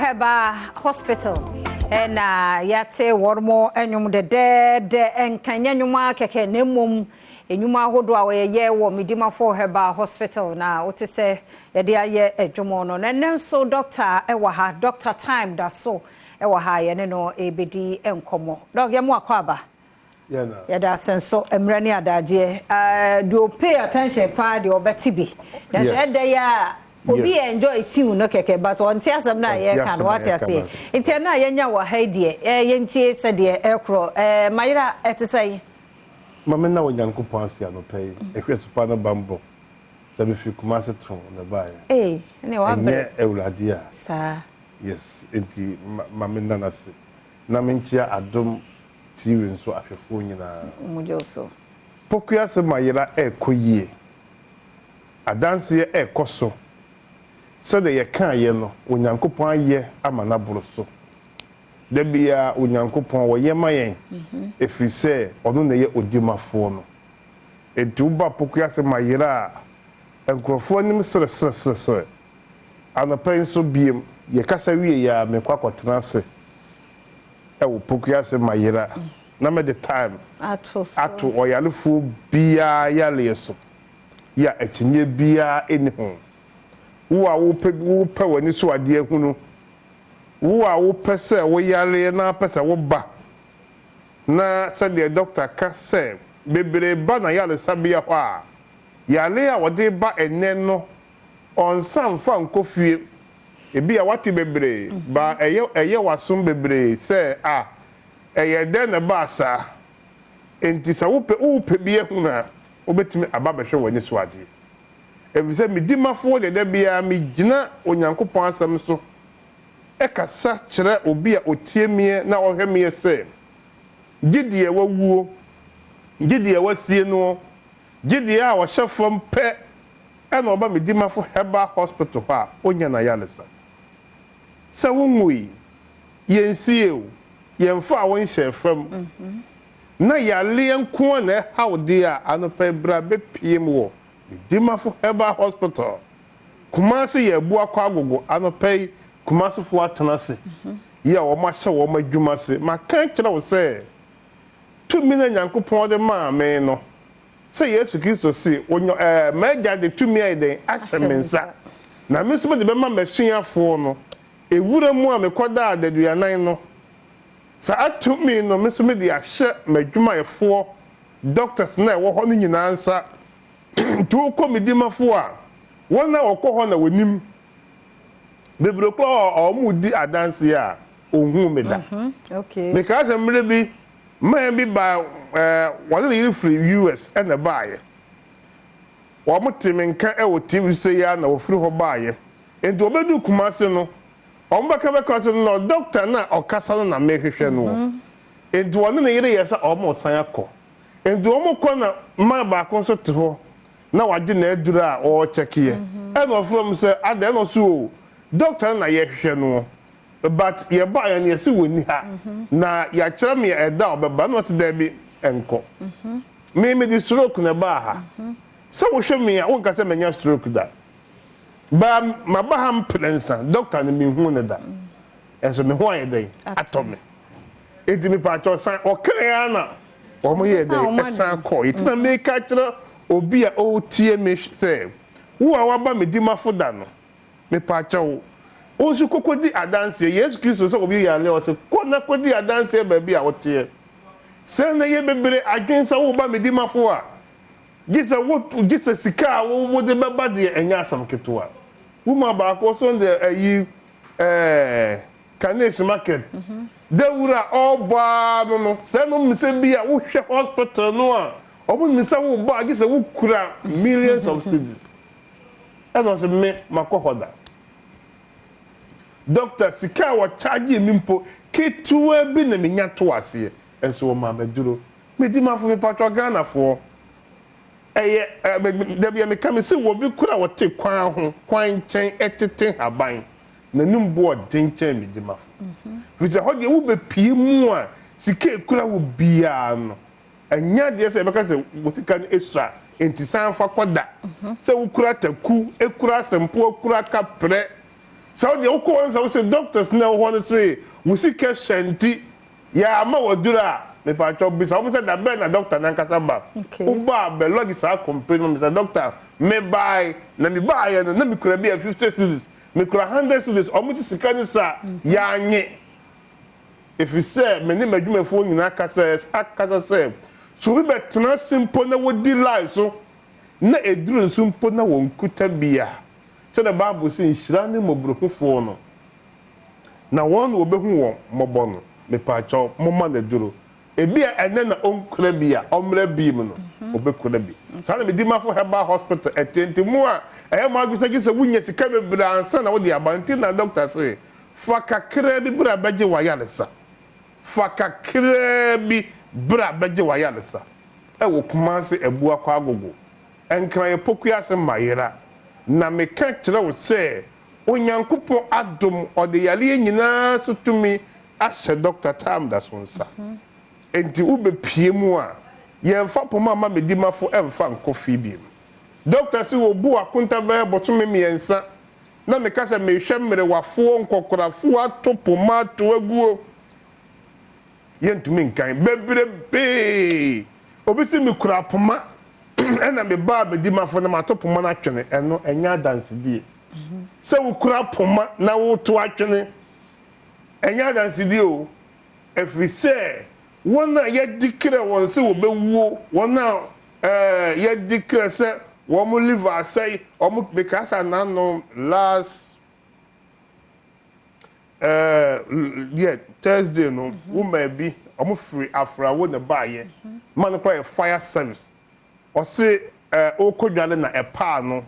Herbal Hospital and yate warmo enyum de enkanya nyuma keke nemum enyuma hodo a ye wo Medimafo Herbal Hospital na wote se yede aye adwomo no na so doctor ewa ha doctor time da so ewa ha ye ne no ebedi enkomo dog ye mu akwaba yada senso emrani adaje do pay attention pa de obeti bi na yede ya obi enjoy team no keke but on tia sam na ye kan what you say intia na ye nya wo ha die ye ntie se de ekro mayira etesai mama na wonyankopon asia no pay ekwesu pa no bambo sabe fi kuma se ton na bae ne wa be ewlade a sa yes enti mama na se na menchia Adom TV nso ahwefo nyina mujoso pokua se mayira ekoyie adanse ekoso so de ye kan ye no onyankopon aye amana boroso de bia onyankopon wo ye mayen efise ono na ye odimafo no eduba pokua se mayira enkrofo nim sere anapen so biem ye kasa wie ya mekwakotena se wo pokua se mayira na me the time ato oyalefo bia yale so ya etinye bia eniho wo a wo pe wani so ade ehunu wo a wo pese wo yale na pese wo ba na se the doctor ka se bebre ba na yale sabia ho a yale a wode ba enne no on samfa nkofie ebi a wati bebre ba eye wasom bebre se eye den na ba sa enti sa wo pe bi ehunu a obetimi ababehwe wani so ade ebise Medimafo de bia me gina onyankopon asem so ekasa kire obi a otiemie na ohwemie se gidie wawuo gidie wasie no gidie a wo hyefom pe ena oba Medimafo Herbal Hospital ha onya na yalesa se wonwui yensie o yemfa won hyefam na yale enko na hawde a anopa bra bepiem wo Medimafo Herbal Hospital Kumasi ye bu akwa agogo anopai Kumasi fo atenase ye wo ma hye wo ma dwuma se ma kan kire wo se tumi na nyankopon de ma me no se Yesu Kristo si onyo meja de tumi aiden ahyemensa na meso de be ma masuafo no ewura mu a mekoda adaduanan no sa atumi no meso me de ahye madwuma yefo doctors na wo ho no nyina ansa tu ko Medimafo a wona okọ na wonim bebrokọ o mu di adanse a ohun meda okay me ka se mre bi man bi ba wona yiri free US and baaye wo mutimenka wo TV se ya na wo free ho baaye enti obedu Kumase no o mbaka beka se no doctor na okasa na mehwehwe no enti wona na yiri yesa o mo san akọ enti o mo kọ na ma ba ko so te ho na waje na edura o check ye and of from say ade no so doctor na ye hwehwe no but ye ba ya na se woni ha na ya kire me eda obeba no se da bi enko me di stroke na ba ha so wo hwe me a won ka se menya stroke da ba ma ba ham prensa doctor na me hu ne da eso me ho ayedai atome edi me pa cho san o kire na o mo ye dai san ko itina me ka kire obi a o tie me se wo a waba Medimafo da no me pa chawo o su kokodi adanse Yesu Kristo se obi ya le o se ko na kodi adanse ba bi a wo tie se na ye bebre adwensa wo ba Medimafo a gisa sika wo de baba de enya asam ketoa wo ma ba ko so de ayi Kanesh market de wura oba no se no mse bi a wo hwe hospital no a omo misa wo ba gisa wo kura millions of cedis eno se me makohoda doctor sika wa charge mi mpo ketuwa bi na menya to ase enso wo ma meduro Medimafo me patro Ghana fo eye da bia me kam se wo bi kura wo te kwan ho kwan chen etete haban na numbo denchen Medimafo vise hodi wo be pie mu a sika kura wo bia no anya de se beka se wo sika no extra enti san fa koda se wo kura taku ekura sempo kura kapre so the okon say doctors na wo say we see ke shanti ya ama wadura me pa cho bi so mo say da be na doctor na nkasa ba uba be log sa complain no Mr. Doctor me buy na me buy na me kura bi 50 cedis me kura 100 cedis o mo ti sika ni sa ya anye if you say me ni madwumafo nyina akasa say so we betena simple na wodi lie so na eduru simple na wonkuta bia so the Bible say nhira ne mobrohufo no na won wo behu won mobo no me pa cho moma na duro ebia ene na onkura bia omra bi mu no obekura bi sa na Medimafo Herbal Hospital etentimu a ma agisa gisa wunya sika bebra ansa na wo de abanti na doctor say fa kakra bi bra baje wa yalesa fa kakra bi bra baje wa yalesa wo kuma se ebu akwa agogo enkran ye pokuya se mayera na me ka kire wo se onyankopon adom ode yale nyina so tumi ahye doctor tam da so nsa enti ube piemu a ye fa poma ma Medimafo emfa nkofi bi doctor si wo bu akunta be botome miensa na me ka se me hwe mere wafo nkokorafo atopoma to aguo yentumi nkan bebrebe obisi me kura poma ena me ba Medimafo na matopoma na twene eno enya dansidie se wo kura poma na wo to atwene enya dansidie o efise wona ye dikire won se wo bewuo wona ye dikire se wo mo liver say o mo because na no last yeah Thursday no wo ma bi o mo free afra wo ne ba ye man kwa fire service o se o kodwale na epa no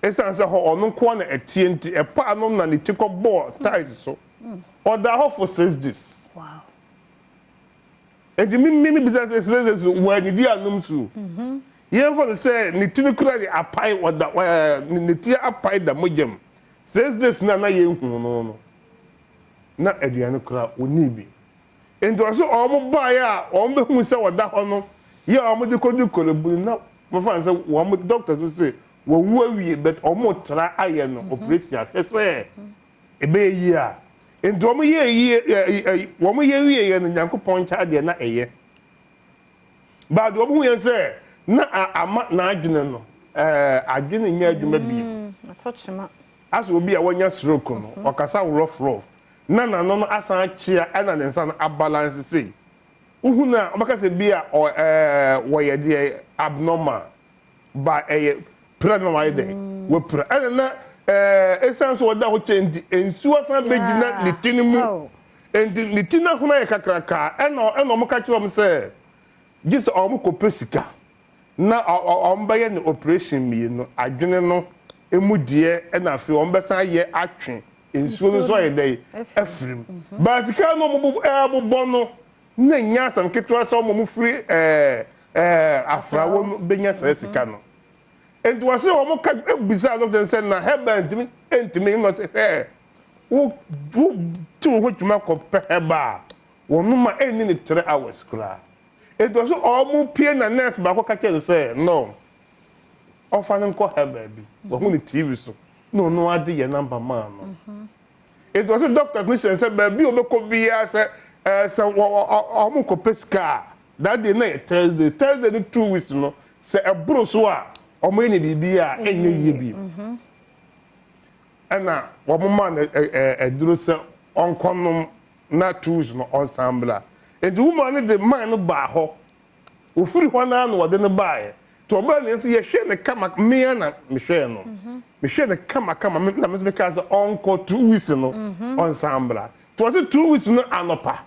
esan se ho ono ko na etienti epa no na ne tiko ball ties so o da ho for 6 days wow and me business says when you dey anum too yen for say ni tinu kura dey apai oda ni tia apai da mojem 6 days na ye hu no na aduane kura oni bi and also omo buy a omo be hu say oda ho no ye omo de kodu kolebu na mo fan say omo doctor to say wo wu awie but omo tra aye no operation a say ebe yi a enti omo ye wie no Nyankopon cha de na eye ba de omo hu ye say na ama na adwene no adwene nya adwuma bi atochima aso obi a wonya stroke no okasa rough na no asan achia na ne nsa no abalance sei uhuna obaka se bi a wo ye de abnormal ba prenormal de we pre na essence wo da ho chendi ensu asan begina litini mu endi litina huna ye kakraka eno mo ka kiro mo se gisa o mo kopesika na o mbaye ne operation mi no adwene no emudie na afi o mbesa ye atwe ensu no so ye dey afrim basika no mo bo no na nya sam ketwa so mo free afra wo benya sika no and was say o mo ka ebisa doctor say na herbal ntimi no say wo tu wo tuma ko herbal wo no ma eni ni 3 hours kra it was o mo pie na nurse ba ko ka ke say no ofa nem ko herbal bi wo hu ni TV so no ade ye number man no it was a doctor clinician say ba bi o be ko bia say o mo ko pesca that day na Thursday ni 2 weeks no say e bro so a omo ene bibia enye ye bi ana wo mo man eduro se onkonom na tools no ensemble and the woman the man ba ho ofuri ho na no de ne bae to ba ne se ye hwe ne kama me na me hwe no me hwe ne kama na me because onko 2 weeks no ensemble to was 2 weeks no anopa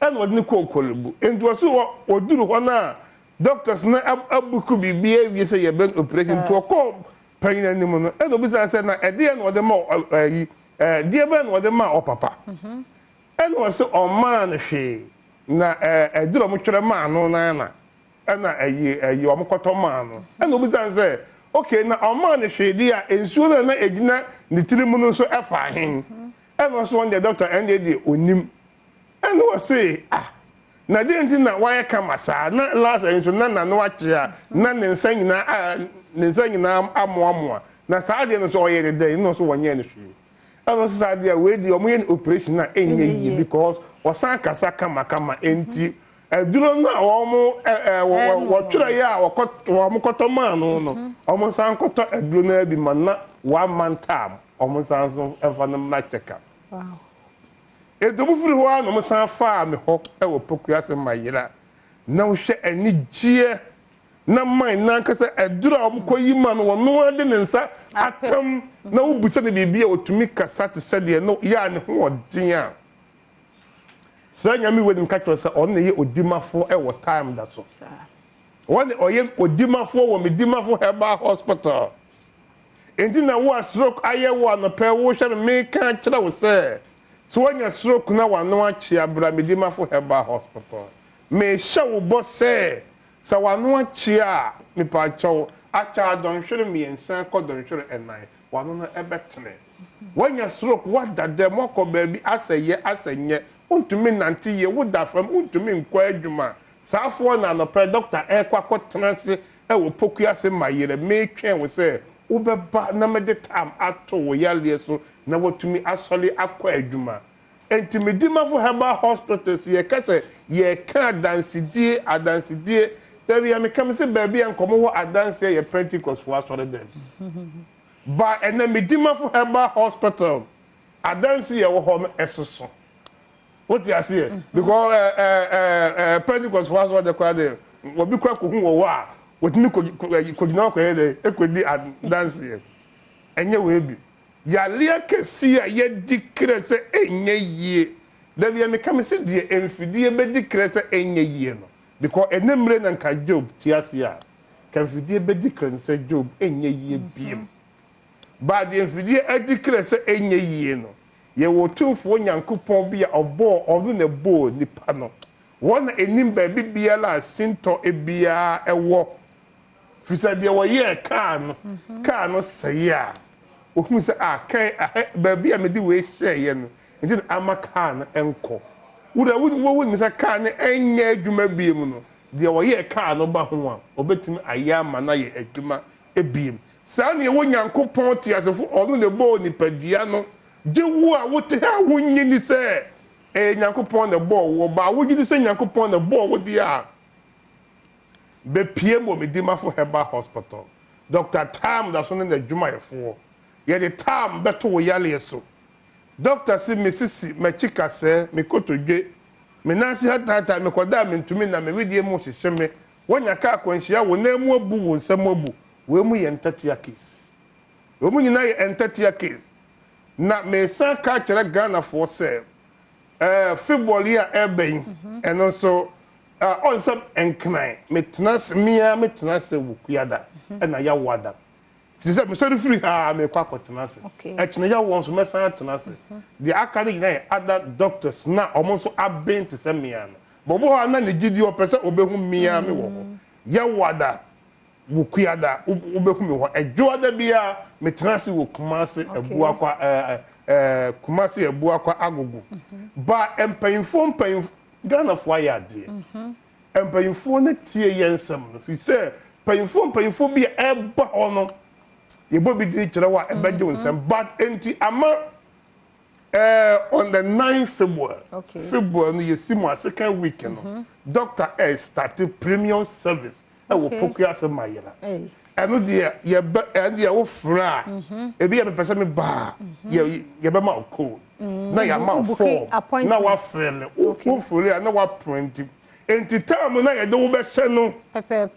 and wo de ne kokolebu and was oduru ho na doctors na abuku bibia wie say ye ben operation to call pain animal no and obi say na e de no de ma de ben no de ma o papa and was o man hwe na ediro mo twere ma no na ayi o mo koto ma no and obi say okay na o man hwe di a ensuo na egina ni tirimu no so efa hen and was one the doctor and the onim and was say na denti na why kama sa na last enso na no achia na ne nsa nyina amoamoa na saa de no so oyere dey no so wonye ne hwe ano sade we di omo yen operation na enye yi because wasan kasa kama enti aduro na omo wo twere ya wo koto man no omo san koto aduro na bi man na 1 month time omo san so efa na mna check up wow edomu firi ho na omo san fa me ho wo pokuya se mayira na wo hwe ani gie na man na kasa aduro omo koyi man wo no ade ne nsa atam na wo busa ne bibia otumi kasa te se de no ya ne ho odin a Sanya mi wedim catch us on the Odimafo time that's all. One oyem Odimafo wo Medimafo Herbal Hospital. Enti na wo stroke aye wo no pe wo hwe me kan kira wo say. So when your stroke na wa no achi abra Medimafo Herbal Hospital. Me hye wo bo say sa wa no achi a me pa chow acha don hwere me ensan ko don hwere enan. Wa no no ebetene. When your stroke what that dem ko baby asanye untumi nanti ye woda fam untumi nkwa adwuma saafo na no pe doctor kwakọ tenase wo pokua se mayere me twen wo se wo beba na me de tam ato wo yale so na wotumi asole akọ adwuma enti Medimafo Herbal Hospitals ye kase ye ka adansidie there ya me kam se baby enkomo ho adanse ye Pentecost for asole dem ba ena Medimafo Herbal Hospital adanse ye wo ho esoso what you see because Pentecost was what they call the what be quite who wa what me could not create e could dance here enye we bi ya lia kesi a ye declare say enye yie da bi me come say de emfidie be declare say enye yie no because enemre na nka Job tiasia kan fidie be declare say Job enye yie biem ba de emfidie e declare say enye yie no ye wo tumfo nyankopon bia obo odu ne bo nipa no wona enim ba bibia la sinto ebia ewo fisa de wo ye kan no sey a ohun se akai ba bia me di we share no nti amakan enko wo ni se kan enye adwuma biem no de wo ye kan no ba ho a obetimi ayama na ye adwuma ebiem sa ne wo nyankopon ti asefo odu ne bo nipa dua no jewu a wote ha wonye ni se nyankopon the ball wo ba wo gidi se nyankopon the ball wo dia be PM wo Medimafo Herbal Hospital Dr. Tam da so ne na dwuma yefo ye de Tam beto wo yale so Dr. si Mrs. Machika se me kotodwe me nansi hatata me koda me ntumi na me wedie mu hyehye me wonya ka akwanhia wo na mu abu wo nsam abu we mu ye entatia case we mu nyina ye entatia case na me san ka kire Ghana for say football ya eben eno so on some enkran me tenase wukuyada na ya wada ti say me sorry free me kwa tenase e kine ya won so me san tenase the academy na other doctors na omo so aben ti say me an bobo ha na ne gidi o pese obehu mia me wo ya wada wukuyada obehu me ho ejoada bia me tenase wo Kumasi ebu akwa Kumasi ebu akwa agogo ba empayinfo Ghana fo ayade empayinfo na tie yensem no fi say payinfo bi eba hono ye bo bi di kire wa ebeje wonsem but enti ama on the 9th February no yesimu second week no Dr. S started premium service wo pokuya se mayera eno de ye be wo fra ebi ye pese me ba ye be ma ko na ya ma form na wa frele wo frele na wa print enti time na ye de wo be se no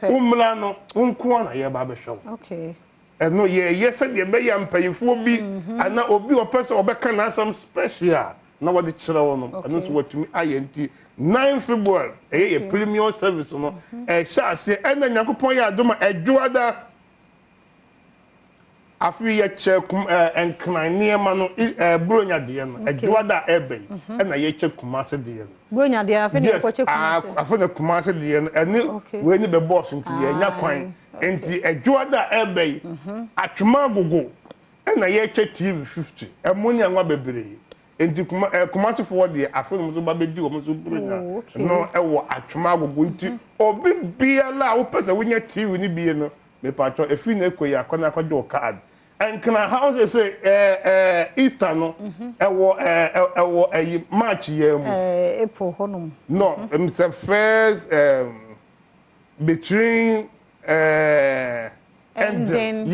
umra no nko na ye ba be hwe okay eno ye se de be ya mpayifo bi ana obi o pese obeka na some special na what the children no eno so watumi ayenti 9 February ye premium service no sha se ena nyankopon ya adoma adwoada afi ye chekum enkran niema no bronya de no adwoada ebe na ye Kumasi de no bronya de afi ne ko Kumasi afi ne Kumasi de no eni we ni be boss nti ye nya kwan enti adwoada ebe atwuma gogo na ye TV 50 emoni anwa bebre enti Kumasi for de afi no so ba bedi wo so bronya no ewo atwuma gogo nti obi bia la wo pese wonya TV ni bie no me patcho efi na ekoyi akona akwaje o card and can I how they say Easter no e March year April honum. No, it's the first between ending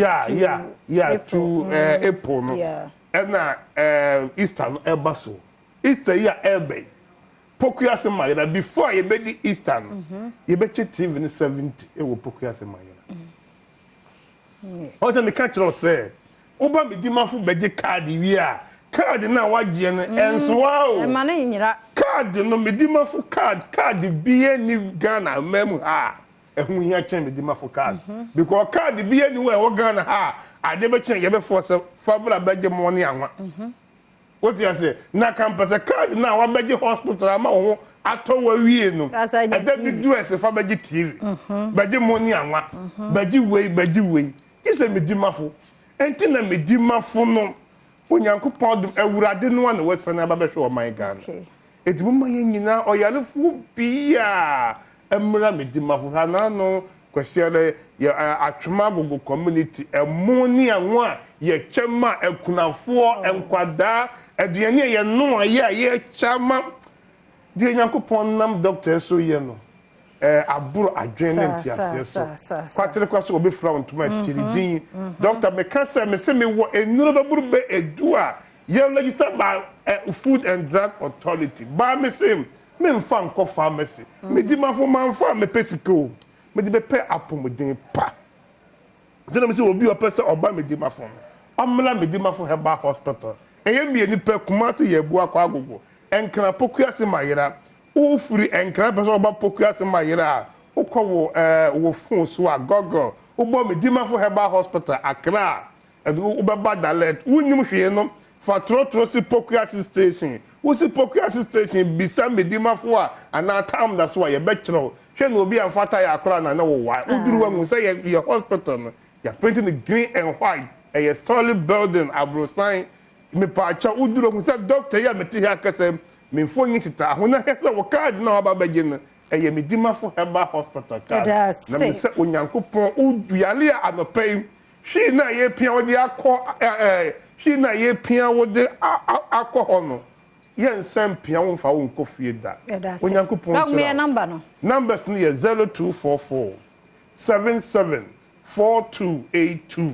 to April no. Yeah. And Easter no ebaso. Easter ya ebe. Pokuase mayira before you be the Easter no. You be TV in 70 e wo pokuase mayira. Oje me catch us say oba Medimafo beje card wi a card na waje no enso wa o. E ma na nyira. Card no Medimafo card biye ni Ghana mem ha. Ehun hia chen Medimafo card because card biye ni we Ghana ha ade be chen ye be force fabula beje money anwa. What you say? Na campus card na wa beje hospital ama wo ato wa wie no. E da bi do ese fa beje TV. Beje money anwa. Beje wei. Ise Medimafo. Enti na Medimafo no onyankopon dum awurade no na wasane ababehwe o man Ghana. Edibu maye nyina oyalefo bia emra Medimafo ha na no kwesiere ya atwema gogo community emoni anwa ye chema ekunafo enkwada aduane ye no ye chama de nyankopon nam doctor so ye no aburo adwene ntiase so kwatere kwaso obi fra ontuma tiridin doctor me kasa me se me wo enuro baburu be edu a ye registered by Food and Drug Authority ba me se me mfa nko pharmacy Medimafo manfa me pesiko me di be pe apomodin pa de me se obi opese oba Medimafo amla Medimafo Herbal Hospital eye me ni pe kumase ye bu akwa agogo enkra pokuase mayira o furi enkra be so oba pokuase mayira ukwo wo phone so a gogo ubo Medimafo Herbal Hospital Accra edu ubeba dalet unyum hwe no fa trotro si pokuase station wo si pokuase station bisa Medimafo a ana tam da so ye be kiro hwe no obi amfata ya akra na wo wa uduru wangu say ye hospital no ya painting the green and white a solid building abrosign me pacha uduru wangu say doctor ya meti ha kase me fonyi tita hona hesa wo card na aba beje no eye Medimafo Herbal Hospital card na me say onyankopon uduale anopai hwi na ye pia wo de akọ hwi na ye pia wo de akọ hono ye nsem pia wo mfa wo nkofie da onyankopon na me number no numbers ni 0244 774282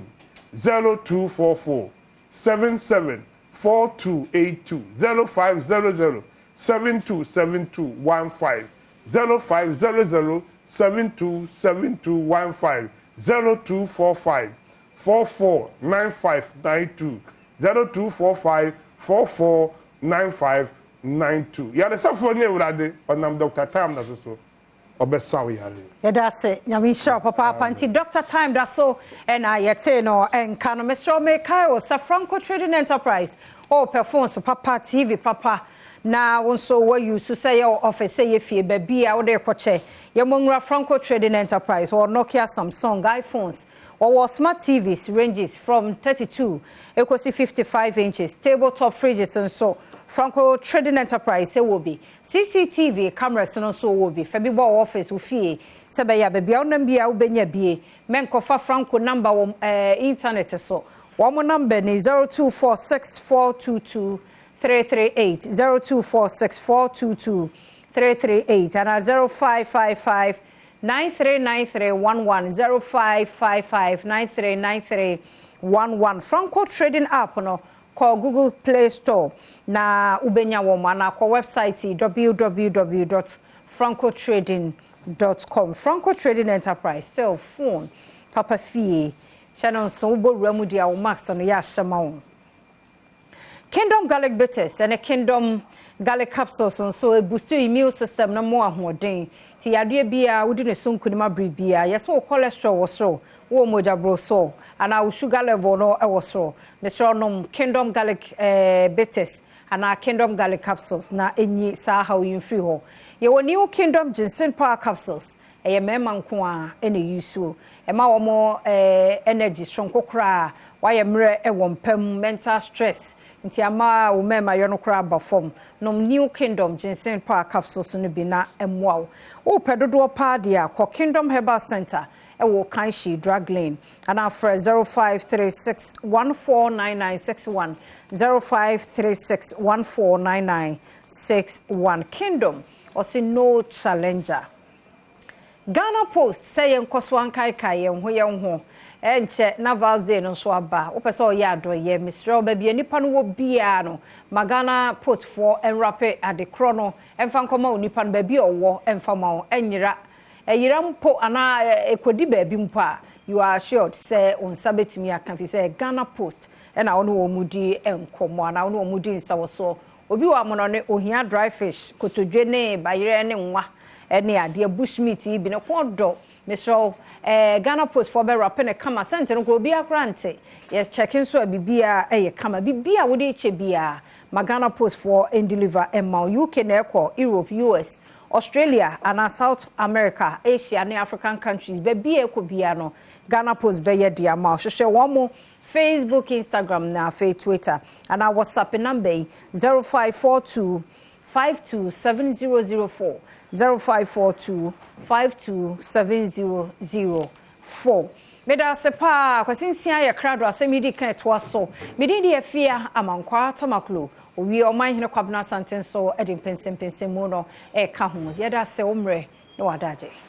0244 774282 0500 727215 0500 727215 0245 449592 0245 449592 ya de safo ne urade onam Dr. Time da so obesawo yale ya da se nyame sha papa panti Dr. Time da so na yete no enka no Mr. Omekai o Franco Trading Enterprise o performance papa TV papa na wonso wo use say your office say fie ba bia wo de koche ye mongra Franco Trading Enterprise or Nokia, Samsung, iPhones or smart TVs ranges from 32 equals 55 inches tabletop fridges and so Franco Trading Enterprise say will be CCTV cameras and so will be Fabi bo office ufie sebe ya be bia onam bia ubenya bie menkofa Franco number internet so one number ni 0246422338 0246422338 and 0555 939311 0555939311 Franco Trading app no call Google Play Store na ubenya wo na kwa website www.francotrading.com Franco Trading Enterprise still phone papa fie channel so bo ramu dia wo max no ya shama wo Kingdom Garlic Bitters and a Kingdom Garlic Capsules and so a boost your immune system no more hoden. Ti adie bia wudi ne so nkunima bia yes wo cholesterol wo so wo moja bro so and our sugar level no e wo so Mr. Onom Kingdom Garlic Bitters and our Kingdom Garlic Capsules na enyi sa how you free ho. Ye wo new Kingdom Ginseng Power Capsules e ye mema nko a ene yusu e ma wo mo energy strong kokra wa ye mre e wo mpam mental stress nti ama wo mema yo no kra ba form no New Kingdom Ginseng Power Capsules no bi na emwa wo pedodo pa dia ko Kingdom Herbal Center ewo Kanshi Drug Lane and after 0536149961 0536149961 Kingdom or see no challenger. Ghana Post say nkoso ankai ho ye ho enche na Valsday no so aba opese o ya do ye Mr. Oba nipa no wo bia no Ghana Post for enrape adekro no emfa nkoma onipa no ba bia owo emfa ma enyira eyira mpo ana ekodi ba bi mpo a you are assured say on sabetimi aka fi say Ghana Post na ono wo mudi enkomo ana ono wo mudi nsawoso obi wa mono ne ohia dry fish kotodwe ne bayire ne nwa ene ade bushmeat bi ne kodo Mr. Ghana Post for be rapene kama sente no ko obi akrante yes checking so bibia eye kama bibia wo de che bia Ghana Post for and deliver emma UK na ekọ Europe US Australia and South America Asia and African countries be bia ekọ bia no Ghana Post be ye dia ma hwehwe wo Facebook Instagram na Twitter and our WhatsApp number 0542 527004 0542 527004. Meda sepa kwasinsia ya krado asemidi kan toaso medi de afia amankwa tamaklo owi oman hene kwabna santen so edin pensem mu no e ka ho yeda se omre no wadaje.